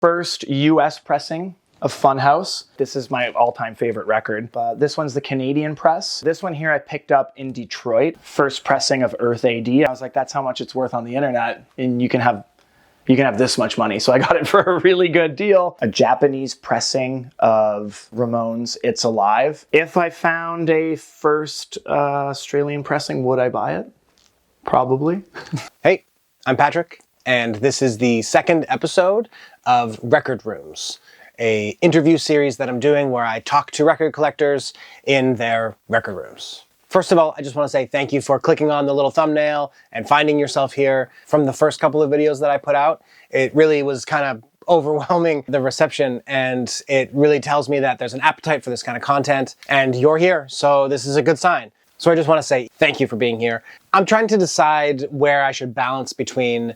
first US pressing of Funhouse. This is my all-time favorite record. This one's the Canadian press. This one here I picked up in Detroit. First pressing of Earth AD. I was like, that's how much it's worth on the internet, and you can have this much money. So I got it for a really good deal. A Japanese pressing of Ramones' It's Alive. If I found a first Australian pressing, would I buy it? Probably. Hey, I'm Patrick, and this is the second episode of Record Rooms, an interview series that I'm doing where I talk to record collectors in their record rooms. First of all, I just want to say thank you for clicking on the little thumbnail and finding yourself here from the first couple of videos that I put out. It really was kind of overwhelming, the reception, and it really tells me that there's an appetite for this kind of content, and you're here, so this is a good sign. So I just want to say thank you for being here. I'm trying to decide where I should balance between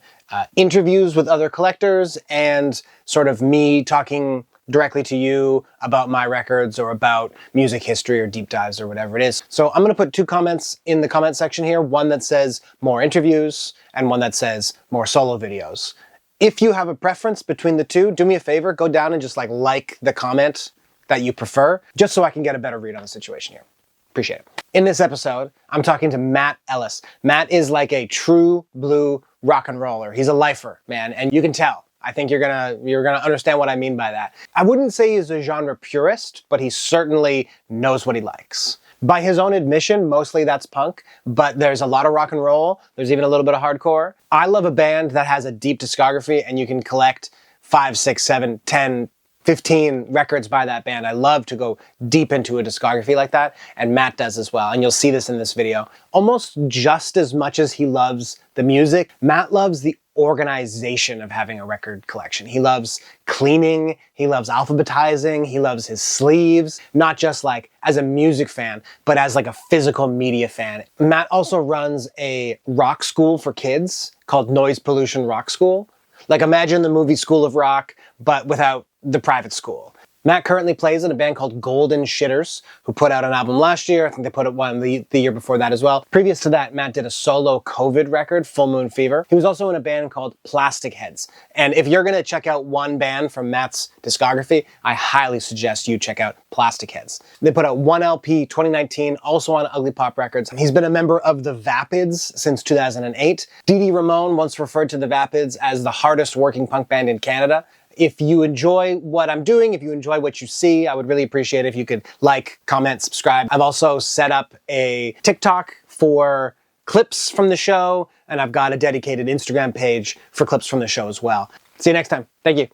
interviews with other collectors and sort of me talking directly to you about my records or about music history or deep dives or whatever it is. So I'm going to put two comments in the comment section here, one that says more interviews and one that says more solo videos. If you have a preference between the two, do me a favor, go down and just like the comment that you prefer, just so I can get a better read on the situation here. Appreciate it. In this episode, I'm talking to Matt Ellis. Matt is like a true blue rock and roller. He's a lifer, man, and you can tell. I think you're gonna understand what I mean by that. I wouldn't say he's a genre purist, but he certainly knows what he likes. By his own admission, mostly that's punk, but there's a lot of rock and roll. There's even a little bit of hardcore. I love a band that has a deep discography and you can collect 5, 6, 7, 10, 15 records by that band. I love to go deep into a discography like that, and Matt does as well, and you'll see this in this video. Almost just as much as he loves the music, Matt loves the organization of having a record collection. He loves cleaning, he loves alphabetizing, he loves his sleeves, not just like as a music fan, but as like a physical media fan. Matt also runs a rock school for kids called Noise Pollution Rock School. Like imagine the movie School of Rock, but without the private school. Matt currently plays in a band called Golden Shitters, who put out an album last year. I think they put out one the year before that as well. Previous to that, Matt did a solo COVID record, Full Moon Fever. He was also in a band called Plastic Heads. And if you're gonna check out one band from Matt's discography, I highly suggest you check out Plastic Heads. They put out one LP, 2019, also on Ugly Pop Records. He's been a member of the Vapids since 2008. Dee Dee Ramone once referred to the Vapids as the hardest working punk band in Canada. If you enjoy what I'm doing, if you enjoy what you see, I would really appreciate it if you could like, comment, subscribe. I've also set up a TikTok for clips from the show, and I've got a dedicated Instagram page for clips from the show as well. See you next time. Thank you.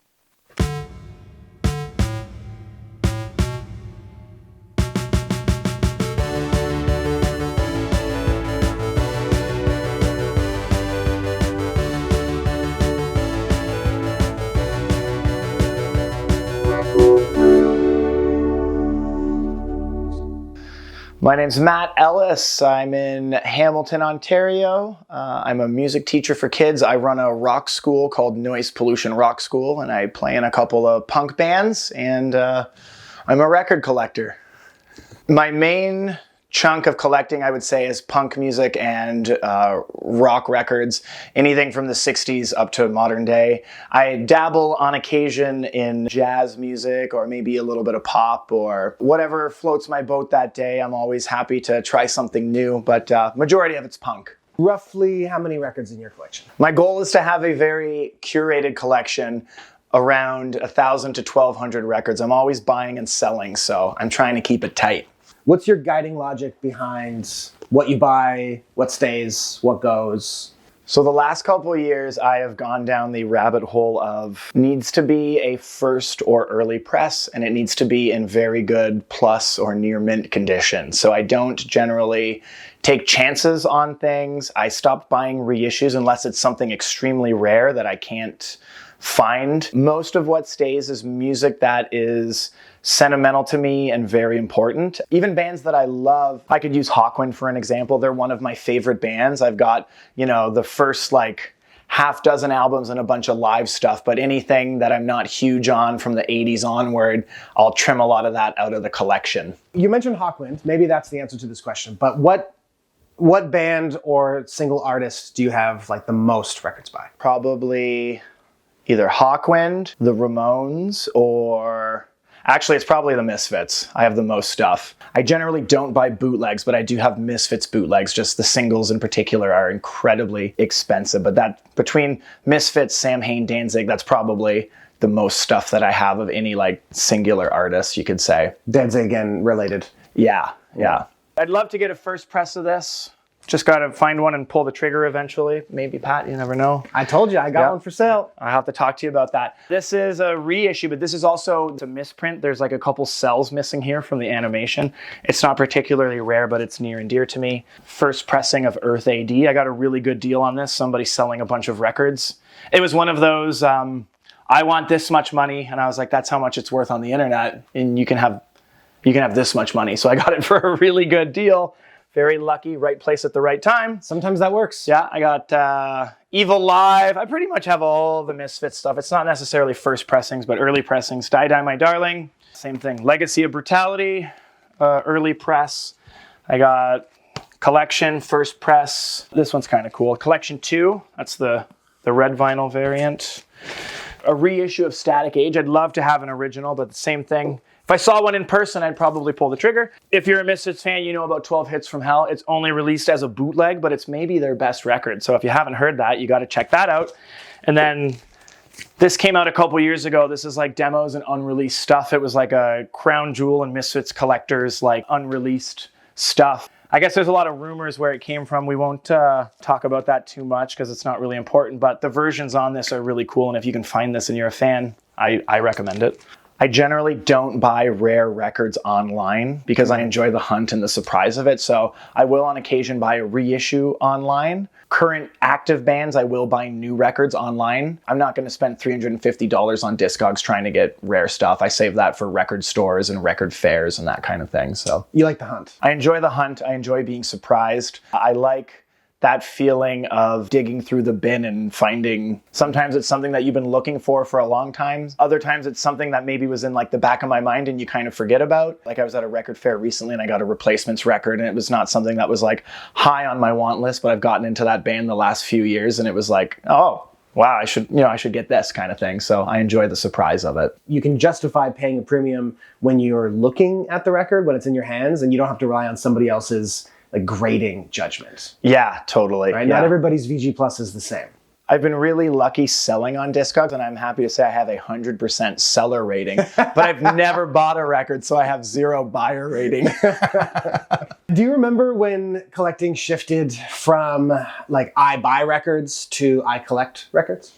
My name's Matt Ellis. I'm in Hamilton, Ontario. I'm a music teacher for kids. I run a rock school called Noise Pollution Rock School, and I play in a couple of punk bands, and I'm a record collector. My main chunk of collecting, I would say, is punk music and rock records, anything from the 60s up to modern day. I dabble on occasion in jazz music or maybe a little bit of pop or whatever floats my boat that day. I'm always happy to try something new, but majority of it's punk. Roughly how many records in your collection? My goal is to have a very curated collection, around 1,000 to 1,200 records. I'm always buying and selling, so I'm trying to keep it tight. What's your guiding logic behind what you buy, what stays, what goes? So the last couple of years, I have gone down the rabbit hole of needs to be a first or early press, and it needs to be in very good plus or near mint condition. So I don't generally take chances on things. I stopped buying reissues unless it's something extremely rare that I can't find. Most of what stays is music that is sentimental to me and very important. Even bands that I love, I could use Hawkwind for an example. They're one of my favorite bands. I've got, the first half dozen albums and a bunch of live stuff, but anything that I'm not huge on from the 80s onward, I'll trim a lot of that out of the collection. You mentioned Hawkwind. Maybe that's the answer to this question, but what band or single artist do you have the most records by? Probably either Hawkwind, the Ramones, or actually it's probably the Misfits. I have the most stuff. I generally don't buy bootlegs, but I do have Misfits bootlegs. Just the singles in particular are incredibly expensive. But that between Misfits, Sam Hain, Danzig, that's probably the most stuff that I have of any like singular artist, you could say. Danzig again related. Yeah. I'd love to get a first press of this. Just got to find one and pull the trigger eventually. Maybe, Pat, you never know. I told you, I got one for sale. I have to talk to you about that. This is a reissue, but this is also a misprint. There's like a couple cells missing here from the animation. It's not particularly rare, but it's near and dear to me. First pressing of Earth AD. I got a really good deal on this. Somebody selling a bunch of records. It was one of those, I want this much money. And I was like, that's how much it's worth on the internet. And you can have this much money. So I got it for a really good deal. Very lucky, right place at the right time. Sometimes that works. Yeah, I got Evil Live. I pretty much have all the Misfits stuff. It's not necessarily first pressings, but early pressings. Die Die My Darling, same thing. Legacy of Brutality, early press. I got Collection, first press. This one's kind of cool. Collection 2, that's the red vinyl variant. A reissue of Static Age. I'd love to have an original, but the same thing. If I saw one in person, I'd probably pull the trigger. If you're a Misfits fan, you know about 12 Hits from Hell. It's only released as a bootleg, but it's maybe their best record. So if you haven't heard that, you got to check that out. And then this came out a couple years ago. This is like demos and unreleased stuff. It was like a crown jewel and Misfits collectors, like unreleased stuff. I guess there's a lot of rumors where it came from. We won't talk about that too much because it's not really important, but the versions on this are really cool. And if you can find this and you're a fan, I recommend it. I generally don't buy rare records online because I enjoy the hunt and the surprise of it. So I will on occasion buy a reissue online. Current active bands, I will buy new records online. I'm not going to spend $350 on Discogs trying to get rare stuff. I save that for record stores and record fairs and that kind of thing. So you like the hunt? I enjoy the hunt. I enjoy being surprised. I like that feeling of digging through the bin and finding, sometimes it's something that you've been looking for a long time. Other times it's something that maybe was in like the back of my mind and you kind of forget about. Like I was at a record fair recently and I got a Replacements record and it was not something that was like high on my want list, but I've gotten into that band the last few years and it was like, oh, wow, I should get this kind of thing. So I enjoy the surprise of it. You can justify paying a premium when you're looking at the record, when it's in your hands, and you don't have to rely on somebody else's like grading judgment. Yeah, totally. Right? Yeah. Not everybody's VG Plus is the same. I've been really lucky selling on Discogs, and I'm happy to say I have a 100% seller rating, but I've never bought a record, so I have 0 buyer rating. Do you remember when collecting shifted from like I buy records to I collect records?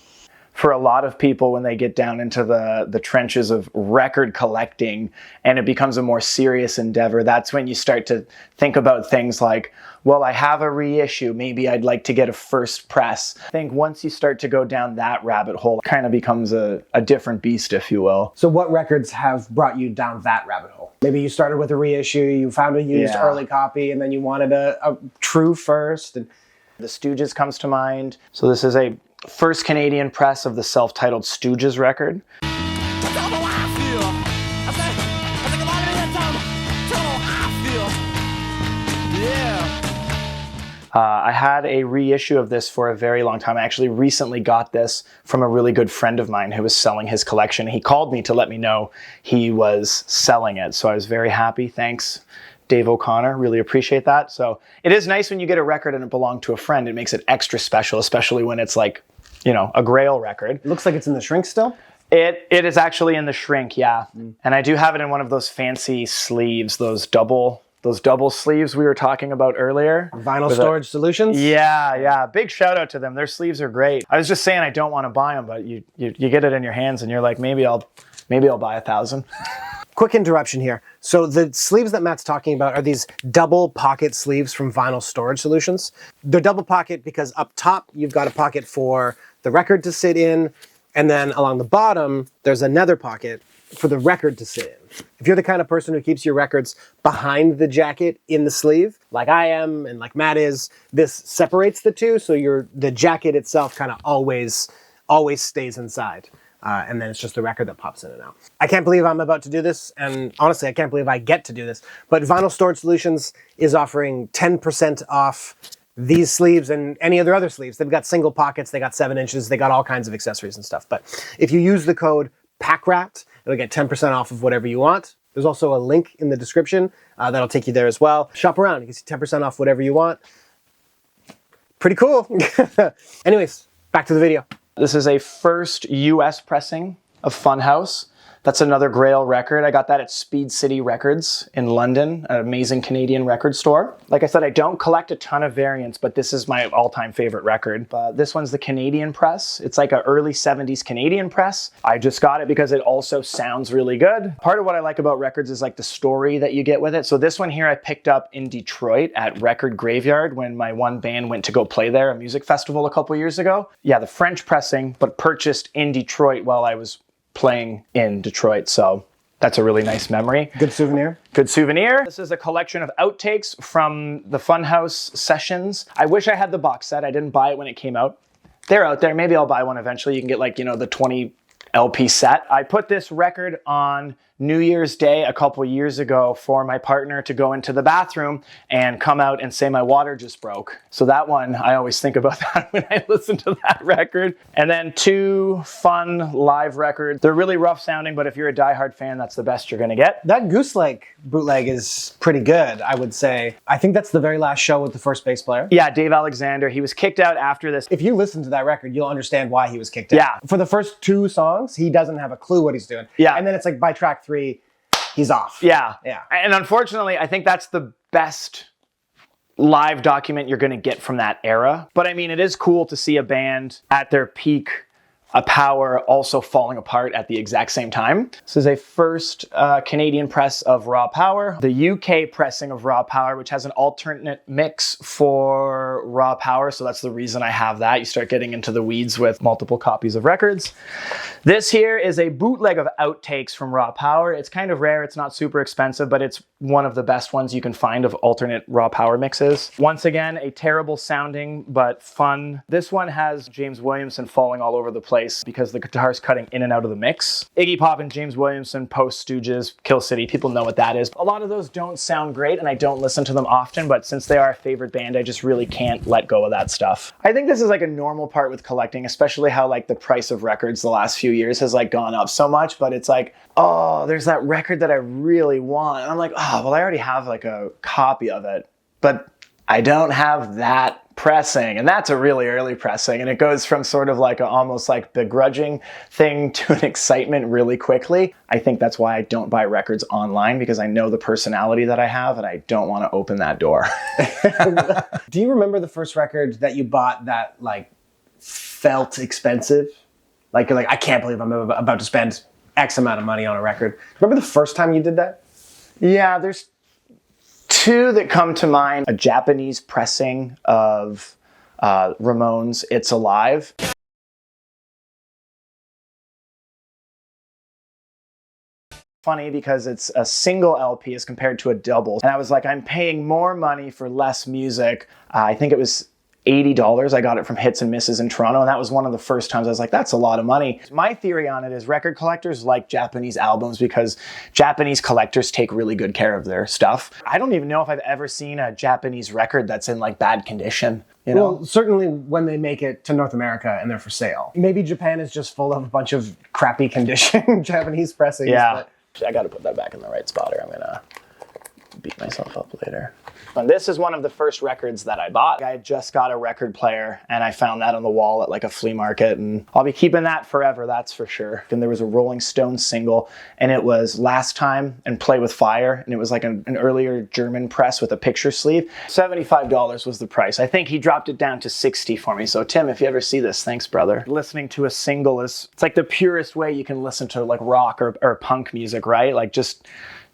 For a lot of people, when they get down into the trenches of record collecting and it becomes a more serious endeavor, that's when you start to think about things like, well, I have a reissue, maybe I'd like to get a first press. I think once you start to go down that rabbit hole, it kind of becomes a different beast, if you will. So what records have brought you down that rabbit hole? Maybe you started with a reissue, you found a used early copy, and then you wanted a true first. And the Stooges comes to mind. So this is a first Canadian press of the self-titled Stooges record. I had a reissue of this for a very long time. I actually recently got this from a really good friend of mine who was selling his collection. He called me to let me know he was selling it. So I was very happy. Thanks, Dave O'Connor. Really appreciate that. So it is nice when you get a record and it belonged to a friend. It makes it extra special, especially when it's like, a Grail record. It looks like it's in the shrink still? It is actually in the shrink, yeah. And I do have it in one of those fancy sleeves, those double sleeves we were talking about earlier. Vinyl Storage Solutions? Yeah. Big shout out to them. Their sleeves are great. I was just saying I don't want to buy them, but you get it in your hands and you're like, maybe I'll buy 1,000. Quick interruption here. So the sleeves that Matt's talking about are these double pocket sleeves from Vinyl Storage Solutions. They're double pocket because up top you've got a pocket for the record to sit in, and then along the bottom there's another pocket for the record to sit in. If you're the kind of person who keeps your records behind the jacket in the sleeve, like I am and like Matt is, this separates the two, so the jacket itself kind of always stays inside. And then it's just the record that pops in and out. I can't believe I'm about to do this, and honestly, I can't believe I get to do this, but Vinyl Storage Solutions is offering 10% off these sleeves and any of their other sleeves. They've got single pockets, they got 7 inches, they got all kinds of accessories and stuff. But if you use the code PACKRAT, it'll get 10% off of whatever you want. There's also a link in the description that'll take you there as well. Shop around, you can see 10% off whatever you want. Pretty cool. Anyways, back to the video. This is a first US pressing of Funhouse. That's another Grail record. I got that at Speed City Records in London, an amazing Canadian record store. Like I said, I don't collect a ton of variants, but this is my all-time favorite record. This one's the Canadian press. It's like an early 70s Canadian press. I just got it because it also sounds really good. Part of what I like about records is like the story that you get with it. So this one here I picked up in Detroit at Record Graveyard when my one band went to go play there, a music festival a couple years ago. Yeah, the French pressing, but purchased in Detroit while I was playing in Detroit, so that's a really nice memory. Good souvenir. Good souvenir. This is a collection of outtakes from the Funhouse sessions. I wish I had the box set. I didn't buy it when it came out. They're out there. Maybe I'll buy one eventually. You can get like, you know, the 20 LP set. I put this record on New Year's Day a couple years ago for my partner to go into the bathroom and come out and say my water just broke. So that one, I always think about that when I listen to that record. And then 2 fun live records. They're really rough sounding, but if you're a diehard fan, that's the best you're gonna get. That Goose Lake bootleg is pretty good, I would say. I think that's the very last show with the first bass player. Yeah, Dave Alexander. He was kicked out after this. If you listen to that record, you'll understand why he was kicked out. Yeah. For the first 2 songs, he doesn't have a clue what he's doing. Yeah. And then it's like by track 3, he's off. Yeah. Yeah. And unfortunately, I think that's the best live document you're going to get from that era. But I mean, it is cool to see a band at their peak power also falling apart at the exact same time. This is a first Canadian press of Raw Power. The UK pressing of Raw Power, which has an alternate mix for Raw Power. So that's the reason I have that. You start getting into the weeds with multiple copies of records. This here is a bootleg of outtakes from Raw Power. It's kind of rare. It's not super expensive, but it's one of the best ones you can find of alternate Raw Power mixes. Once again, a terrible sounding, but fun. This one has James Williamson falling all over the place because the guitar's cutting in and out of the mix. Iggy Pop and James Williamson, post Stooges, Kill City, people know what that is. A lot of those don't sound great and I don't listen to them often, but since they are a favorite band, I just really can't let go of that stuff. I think this is like a normal part with collecting, especially how like the price of records the last few years has like gone up so much, but it's like, oh, there's that record that I really want. And I'm like, oh, well, I already have like a copy of it, but I don't have that pressing, and that's a really early pressing, and it goes from sort of like a almost like begrudging thing to an excitement really quickly. I think that's why I don't buy records online, because I know the personality that I have and I don't want to open that door. Do you remember the first record that you bought that like felt expensive? Like you're like, I can't believe I'm about to spend X amount of money on a record. Remember the first time you did that? Yeah, there's 2 that come to mind. A Japanese pressing of Ramones' It's Alive. Funny because it's a single LP as compared to a double. And I was like, I'm paying more money for less music. I think it was $80. I got it from Hits and Misses in Toronto, and that was one of the first times I was like, that's a lot of money. My theory on it is record collectors like Japanese albums because Japanese collectors take really good care of their stuff. I don't even know if I've ever seen a Japanese record that's in like bad condition. You know? Well, certainly when they make it to North America and they're for sale. Maybe Japan is just full of a bunch of crappy condition Japanese pressings. Yeah. But I got to put that back in the right spot or I'm going to beat myself up later. And this is one of the first records that I bought. I had just got a record player and I found that on the wall at like a flea market, and I'll be keeping that forever, that's for sure. And there was a Rolling Stones single and it was Last Time and Play With Fire, and it was like an earlier German press with a picture sleeve. $75 was the price. I think he dropped it down to 60 for me. So Tim, if you ever see this, thanks brother. Listening to a single it's like the purest way you can listen to like rock or punk music, right? Like just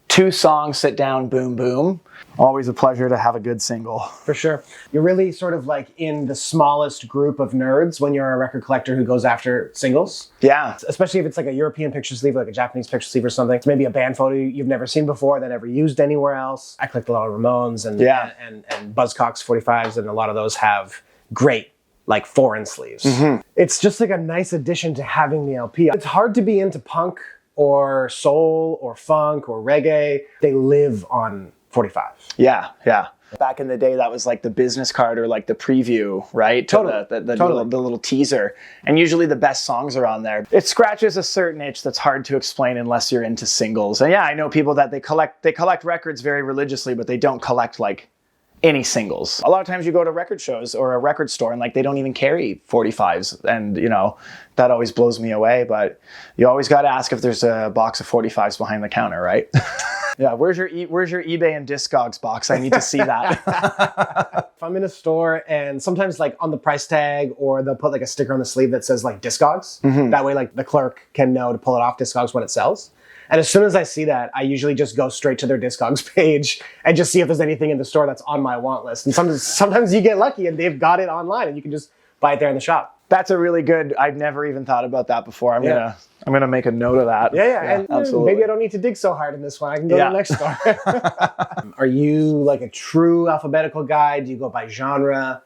2 songs, sit down, boom, boom. Always a pleasure to have a good single. For sure. You're really sort of like in the smallest group of nerds when you're a record collector who goes after singles. Yeah. Especially if it's like a European picture sleeve, like a Japanese picture sleeve or something. It's maybe a band photo you've never seen before that never used anywhere else. I collect a lot of Ramones and Buzzcocks 45s, and a lot of those have great like foreign sleeves. Mm-hmm. It's just like a nice addition to having the LP. It's hard to be into punk or soul or funk or reggae. They live on 45. Yeah, yeah. Back in the day, that was like the business card or like the preview, right? Totally. The little teaser. And usually the best songs are on there. It scratches a certain itch that's hard to explain unless you're into singles. And yeah, I know people that they collect records very religiously, but they don't collect like any singles. A lot of times you go to record shows or a record store and like they don't even carry 45s, and you know that always blows me away. But you always got to ask if there's a box of 45s behind the counter, right? Yeah, where's your eBay and Discogs box? I need to see that. If I'm in a store and sometimes like on the price tag or they'll put like a sticker on the sleeve that says like Discogs. That way like the clerk can know to pull it off Discogs when it sells. And as soon as I see that, I usually just go straight to their Discogs page and just see if there's anything in the store that's on my want list. And sometimes you get lucky and they've got it online and you can just buy it there in the shop. That's a really good, I've never even thought about that before. I'm gonna make a note of that. Yeah, and absolutely. Maybe I don't need to dig so hard in this one. I can go to the next store. Are you like a true alphabetical guy? Do you go by genre?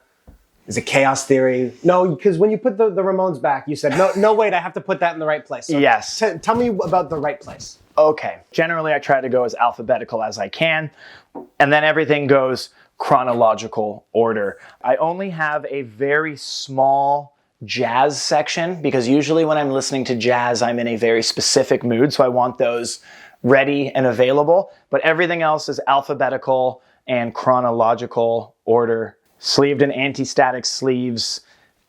Is it chaos theory? No, because when you put the Ramones back, you said, no, wait, I have to put that in the right place. So yes. Tell me about the right place. Okay. Generally, I try to go as alphabetical as I can, and then everything goes chronological order. I only have a very small jazz section because usually when I'm listening to jazz, I'm in a very specific mood, so I want those ready and available, but everything else is alphabetical and chronological order. Sleeved in anti-static sleeves,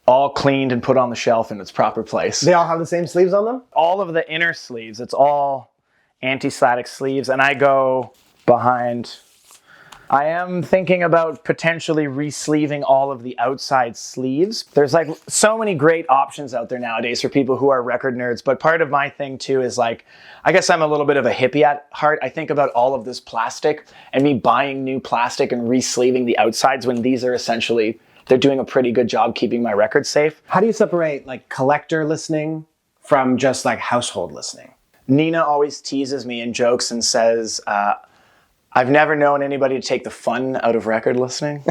all cleaned and put on the shelf in its proper place. They all have the same sleeves on them? All of the inner sleeves, it's all anti-static sleeves, and I go behind. I am thinking about potentially re-sleeving all of the outside sleeves. There's like so many great options out there nowadays for people who are record nerds, but part of my thing too is like, I guess I'm a little bit of a hippie at heart. I think about all of this plastic and me buying new plastic and re-sleeving the outsides when these are essentially, they're doing a pretty good job keeping my records safe. How do you separate like collector listening from just like household listening? Nina always teases me and jokes and says, I've never known anybody to take the fun out of record listening.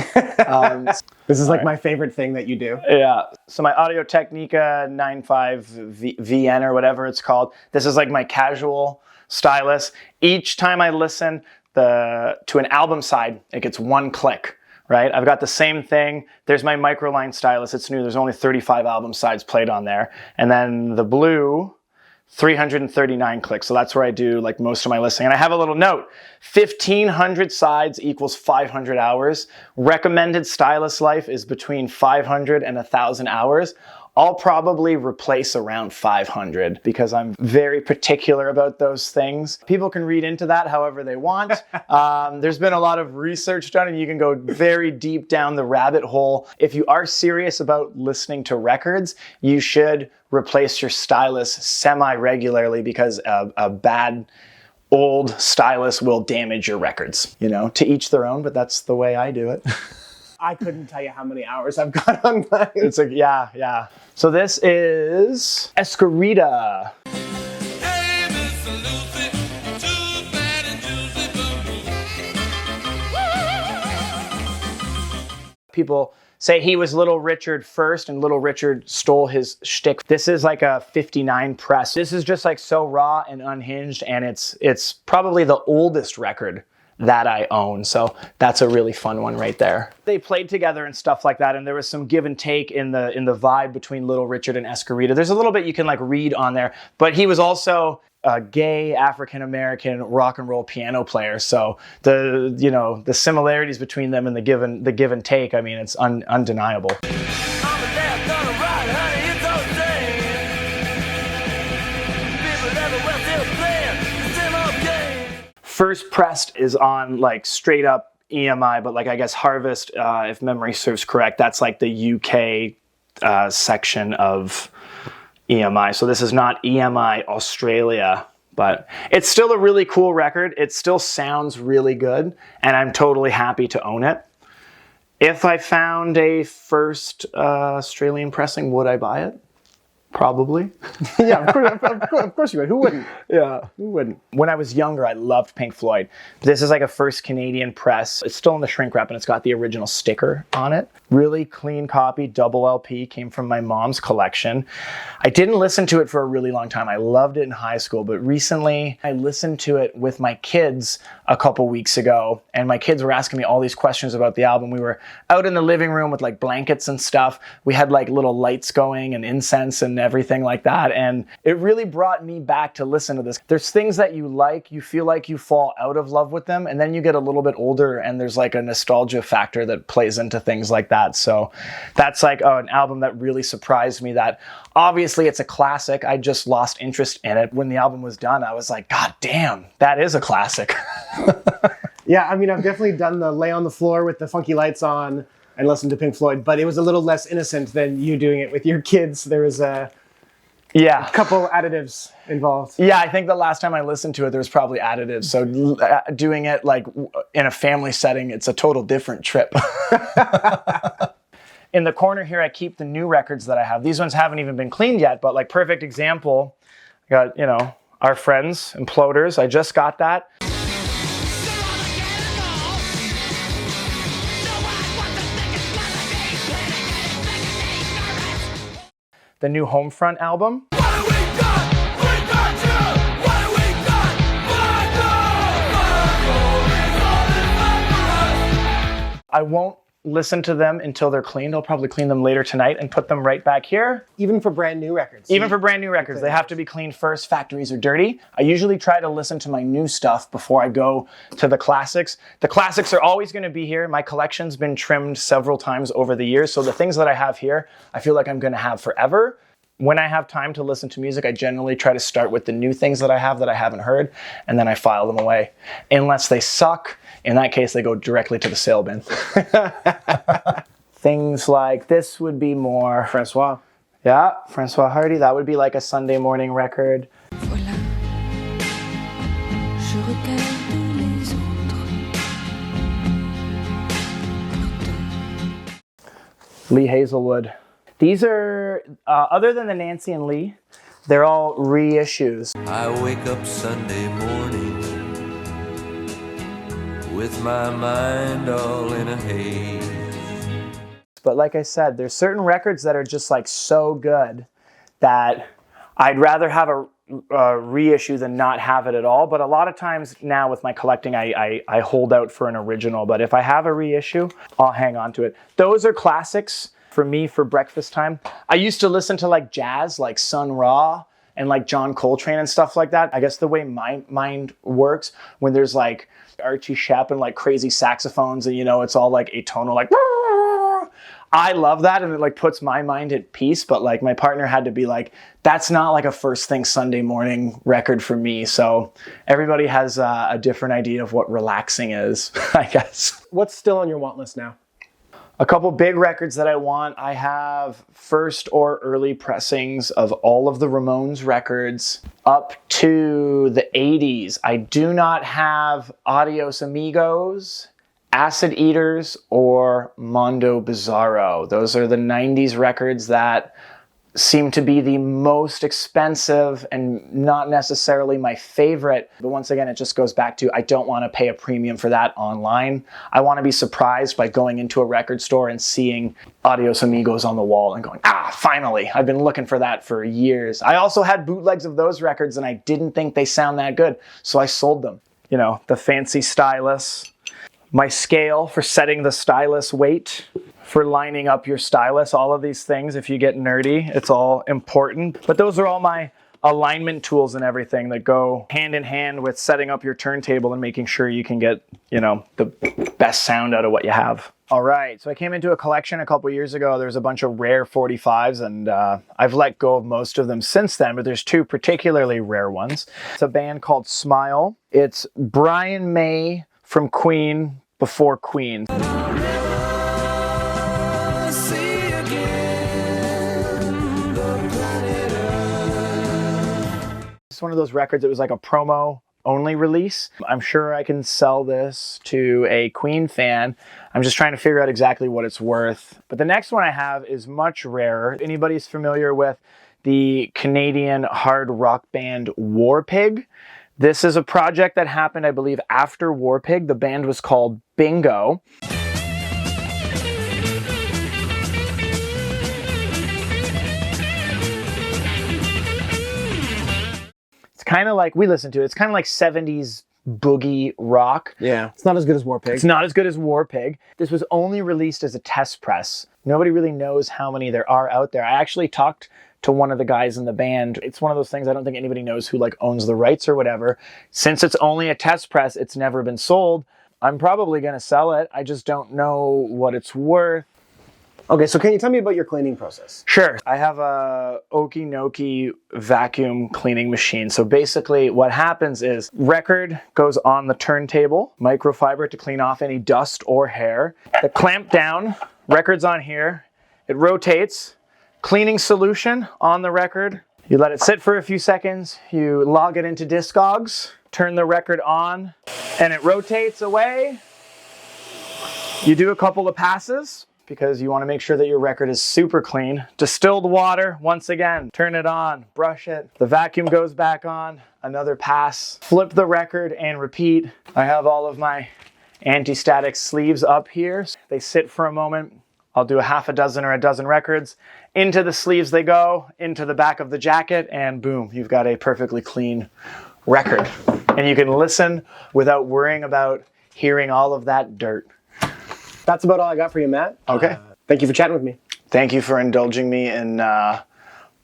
This is like my favorite thing that you do. Yeah. So my Audio Technica 95 VN or whatever it's called, this is like my casual stylus. Each time I listen to an album side, it gets one click, right? I've got the same thing. There's my Microline stylus. It's new. There's only 35 album sides played on there. And then the blue, 339 clicks. So that's where I do like most of my listening. And I have a little note, 1,500 sides equals 500 hours. Recommended stylus life is between 500 and 1,000 hours. I'll probably replace around 500 because I'm very particular about those things. People can read into that however they want. There's been a lot of research done and you can go very deep down the rabbit hole. If you are serious about listening to records, you should replace your stylus semi-regularly because a bad old stylus will damage your records. You know, to each their own, but that's the way I do it. I couldn't tell you how many hours I've got on mine. It's like, yeah. So this is Escarita. People say he was Little Richard first and Little Richard stole his shtick. This is like a 59 press. This is just like so raw and unhinged, and it's probably the oldest record that I own. So that's a really fun one right there. They played together and stuff like that, and there was some give and take in the vibe between Little Richard and Escarita. There's a little bit you can like read on there, but he was also a gay African-American rock and roll piano player. So the similarities between them and the give and take, I mean, it's undeniable. First Pressed is on like straight up EMI, but like I guess Harvest, if memory serves correct, that's like the UK section of EMI. So this is not EMI Australia, but it's still a really cool record. It still sounds really good, and I'm totally happy to own it. If I found a first Australian pressing, would I buy it? Probably. Yeah, of course you would. Who wouldn't? Yeah. Who wouldn't? When I was younger, I loved Pink Floyd. This is like a first Canadian press. It's still in the shrink wrap and it's got the original sticker on it. Really clean copy, double LP, came from my mom's collection. I didn't listen to it for a really long time. I loved it in high school, but recently I listened to it with my kids a couple weeks ago, and my kids were asking me all these questions about the album. We were out in the living room with like blankets and stuff. We had like little lights going and incense and everything like that, and it really brought me back to listen to this. There's things that you like, you feel like you fall out of love with them, and then you get a little bit older and there's like a nostalgia factor that plays into things like that. So that's like an album that really surprised me, that obviously it's a classic. I just lost interest in it. When the album was done, I was like, God damn, that is a classic. Yeah, I mean, I've definitely done the lay on the floor with the funky lights on and listen to Pink Floyd, but it was a little less innocent than you doing it with your kids. There was a couple additives involved. Yeah, I think the last time I listened to it, there was probably additives. So doing it like in a family setting, it's a total different trip. In the corner here, I keep the new records that I have. These ones haven't even been cleaned yet, but like perfect example, I got, you know, Our Friends, Imploders. I just got that. The new Homefront album. I won't listen to them until they're cleaned. I'll probably clean them later tonight and put them right back here. Even for brand new records. Even for brand new records, they have to be cleaned first. Factories are dirty. I usually try to listen to my new stuff before I go to the classics. The classics are always going to be here. My collection's been trimmed several times over the years, so the things that I have here, I feel like I'm going to have forever. When I have time to listen to music, I generally try to start with the new things that I have that I haven't heard, and then I file them away. Unless they suck, in that case, they go directly to the sale bin. Things like this would be more... Francois. Yeah, Francois Hardy. That would be like a Sunday morning record. Voilà, je regarde les autres. Lee Hazelwood. These are, other than the Nancy and Lee, they're all reissues. I wake up Sunday morning with my mind all in a haze. But like I said, there's certain records that are just like so good that I'd rather have a reissue than not have it at all. But a lot of times now with my collecting, I hold out for an original. But if I have a reissue, I'll hang on to it. Those are classics for me for breakfast time. I used to listen to like jazz, like Sun Ra and like John Coltrane and stuff like that. I guess the way my mind works, when there's like Archie Shepp and like crazy saxophones and, you know, it's all like atonal, like... I love that, and it like puts my mind at peace, but like my partner had to be like, that's not like a first thing Sunday morning record for me. So everybody has a different idea of what relaxing is, I guess. What's still on your want list now? A couple big records that I want. I have first or early pressings of all of the Ramones records up to the 80s. I do not have Adios Amigos, Acid Eaters, or Mondo Bizarro. Those are the 90s records that seem to be the most expensive and not necessarily my favorite. But once again, it just goes back to, I don't want to pay a premium for that online. I want to be surprised by going into a record store and seeing Adios Amigos on the wall and going, finally, I've been looking for that for years. I also had bootlegs of those records and I didn't think they sound that good, so I sold them. You know, the fancy stylus, my scale for setting the stylus weight, for lining up your stylus, all of these things. If you get nerdy, it's all important. But those are all my alignment tools and everything that go hand in hand with setting up your turntable and making sure you can get, you know, the best sound out of what you have. All right, so I came into a collection a couple years ago. There's a bunch of rare 45s, and I've let go of most of them since then, but there's two particularly rare ones. It's a band called Smile. It's Brian May from Queen before Queen. It's one of those records that was like a promo only release. I'm sure I can sell this to a Queen fan. I'm just trying to figure out exactly what it's worth. But the next one I have is much rarer. If anybody's familiar with the Canadian hard rock band Warpig. This is a project that happened, I believe, after Warpig. The band was called Bingo. It's kind of like, we listen to it, it's kind of like 70s boogie rock. Yeah, it's not as good as Warpig. It's not as good as Warpig. This was only released as a test press. Nobody really knows how many there are out there. I actually talked to one of the guys in the band. It's one of those things I don't think anybody knows who like owns the rights or whatever. Since it's only a test press, it's never been sold. I'm probably going to sell it. I just don't know what it's worth. Okay, so can you tell me about your cleaning process? Sure. I have a Okinoki vacuum cleaning machine. So basically what happens is record goes on the turntable, microfiber to clean off any dust or hair. The clamp down, record's on here. It rotates, cleaning solution on the record. You let it sit for a few seconds. You log it into Discogs, turn the record on, and it rotates away. You do a couple of passes, because you want to make sure that your record is super clean. Distilled water, once again, turn it on, brush it. The vacuum goes back on, another pass. Flip the record and repeat. I have all of my anti-static sleeves up here. They sit for a moment. I'll do a half a dozen or a dozen records. Into the sleeves they go, into the back of the jacket, and boom, you've got a perfectly clean record. And you can listen without worrying about hearing all of that dirt. That's about all I got for you, Matt. Okay. Thank you for chatting with me. Thank you for indulging me in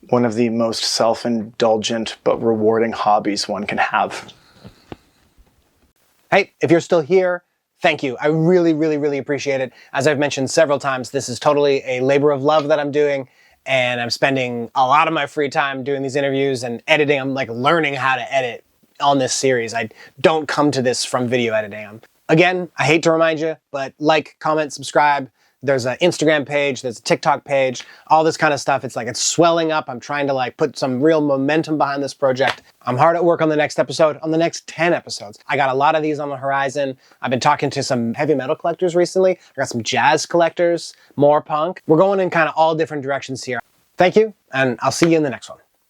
one of the most self-indulgent but rewarding hobbies one can have. Hey, if you're still here, thank you. I really, really, really appreciate it. As I've mentioned several times, this is totally a labor of love that I'm doing, and I'm spending a lot of my free time doing these interviews and editing. I'm like learning how to edit on this series. I don't come to this from video editing. Again, I hate to remind you, but like, comment, subscribe. There's an Instagram page, there's a TikTok page, all this kind of stuff. It's like it's swelling up. I'm trying to like put some real momentum behind this project. I'm hard at work on the next episode, on the next 10 episodes. I got a lot of these on the horizon. I've been talking to some heavy metal collectors recently. I got some jazz collectors, more punk. We're going in kind of all different directions here. Thank you, and I'll see you in the next one.